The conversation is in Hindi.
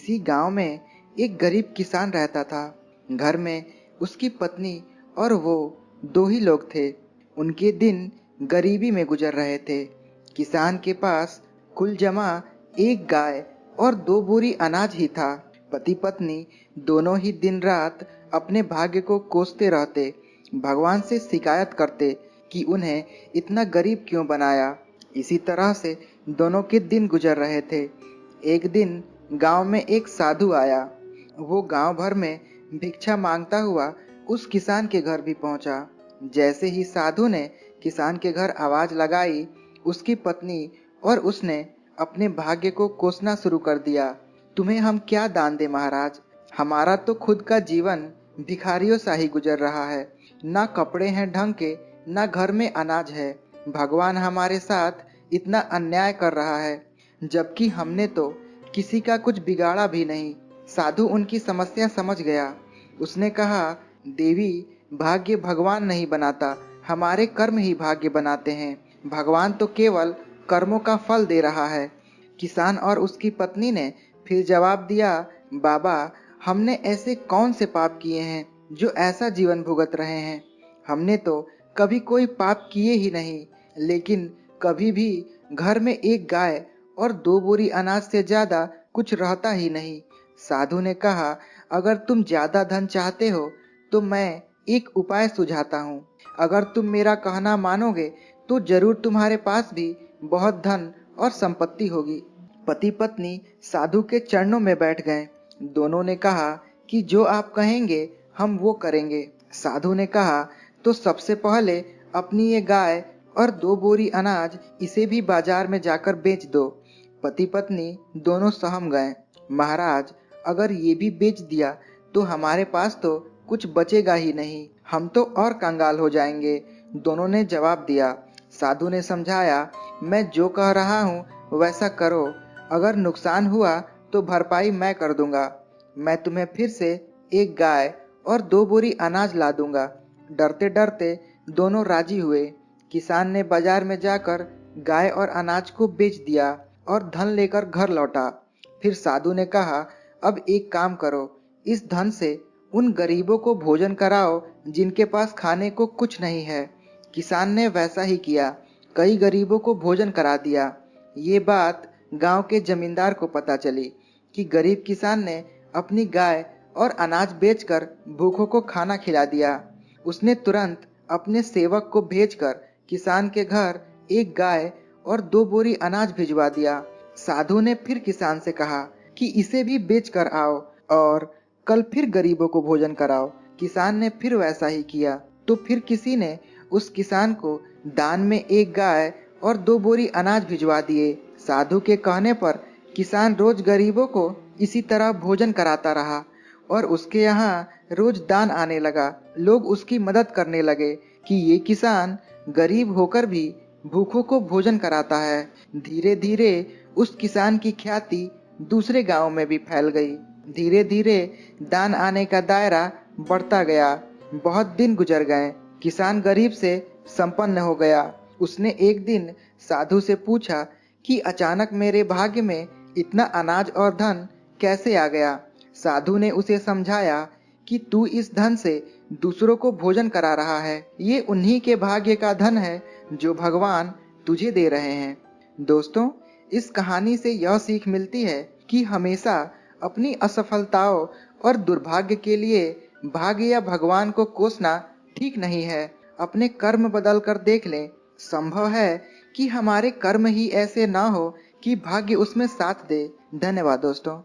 किसी गांव में एक गरीब किसान रहता था। घर में उसकी पत्नी और वो दो ही लोग थे। उनके दिन गरीबी में गुजर रहे थे। किसान के पास कुल जमा एक गाय और दो बोरी अनाज ही था। पति पत्नी दोनों ही दिन रात अपने भाग्य को कोसते रहते, भगवान से शिकायत करते कि उन्हें इतना गरीब क्यों बनाया। इसी तरह से दोनों के दिन गुजर रहे थे। एक दिन गांव में एक साधु आया। वो गांव भर में भिक्षा मांगता हुआ उस किसान के घर भी पहुंचा। जैसे ही साधु ने किसान के घर आवाज लगाई, उसकी पत्नी और उसने अपने भाग्य को कोसना शुरू कर दिया। तुम्हें हम क्या दान दे महाराज? हमारा तो खुद का जीवन भिखारियों सा ही गुजर रहा है। ना कपड़े हैं ढंग के, ना घर में अनाज है। भगवान हमारे साथ इतना अन्याय कर रहा है, जबकि हमने तो किसी का कुछ बिगाड़ा भी नहीं। साधु उनकी समस्या समझ गया। उसने कहा, देवी, भाग्य भगवान नहीं बनाता, हमारे कर्म ही भाग्य बनाते हैं। भगवान तो केवल कर्मों का फल दे रहा है। किसान और उसकी पत्नी ने फिर जवाब दिया, बाबा, हमने ऐसे कौन से पाप किए हैं जो ऐसा जीवन भुगत रहे हैं? हमने तो कभी कोई पाप किए ही नहीं, लेकिन कभी भी घर में एक गाय और दो बोरी अनाज से ज्यादा कुछ रहता ही नहीं। साधु ने कहा, अगर तुम ज्यादा धन चाहते हो तो मैं एक उपाय सुझाता हूँ। अगर तुम मेरा कहना मानोगे तो जरूर तुम्हारे पास भी बहुत धन और संपत्ति होगी। पति पत्नी साधु के चरणों में बैठ गए। दोनों ने कहा कि जो आप कहेंगे हम वो करेंगे। साधु ने कहा, तो सबसे पहले अपनी ये गाय और दो बोरी अनाज इसे भी बाजार में जाकर बेच दो। पति पत्नी दोनों सहम गए। महाराज, अगर ये भी बेच दिया तो हमारे पास तो कुछ बचेगा ही नहीं, हम तो और कंगाल हो जाएंगे। दोनों ने जवाब दिया। साधु ने समझाया, मैं जो कह रहा हूँ वैसा करो। अगर नुकसान हुआ तो भरपाई मैं कर दूंगा। मैं तुम्हें फिर से एक गाय और दो बोरी अनाज ला दूंगा। डरते डरते दोनों राजी हुए। किसान ने बाजार में जाकर गाय और अनाज को बेच दिया और धन लेकर घर लौटा। फिर साधु ने कहा, अब एक काम करो, इस धन से उन गरीबों को भोजन कराओ जिनके पास खाने को कुछ नहीं है। किसान ने वैसा ही किया, कई गरीबों को भोजन करा दिया। ये बात गांव के जमींदार को पता चली कि गरीब किसान ने अपनी गाय और अनाज बेचकर भूखों को खाना खिला दिया। उसने तुरंत अपने सेवक को भेजकर किसान के घर एक गाय और दो बोरी अनाज भिजवा दिया। साधु ने फिर किसान से कहा कि इसे भी बेच कर आओ और कल फिर गरीबों को भोजन कराओ। किसान ने फिर वैसा ही किया। तो फिर किसी ने उस किसान को दान में एक गाय और दो बोरी अनाज भिजवा दिए। साधु के कहने पर किसान रोज गरीबों को इसी तरह भोजन कराता रहा और उसके यहाँ रोज दान आने लगा। लोग उसकी मदद करने लगे कि ये किसान गरीब होकर भी भूखों को भोजन कराता है। धीरे धीरे उस किसान की ख्याति दूसरे गांव में भी फैल गई। धीरे धीरे दान आने का दायरा बढ़ता गया। बहुत दिन गुजर गए। किसान गरीब से संपन्न हो गया। उसने एक दिन साधु से पूछा कि अचानक मेरे भाग्य में इतना अनाज और धन कैसे आ गया। साधु ने उसे समझाया कि तू इस धन से दूसरों को भोजन करा रहा है। ये उन्हीं के भाग्य का धन है जो भगवान तुझे दे रहे हैं। दोस्तों, इस कहानी से यह सीख मिलती है कि हमेशा अपनी असफलताओं और दुर्भाग्य के लिए भाग्य या भगवान को कोसना ठीक नहीं है। अपने कर्म बदल कर देख लें। संभव है कि हमारे कर्म ही ऐसे ना हो कि भाग्य उसमें साथ दे। धन्यवाद दोस्तों।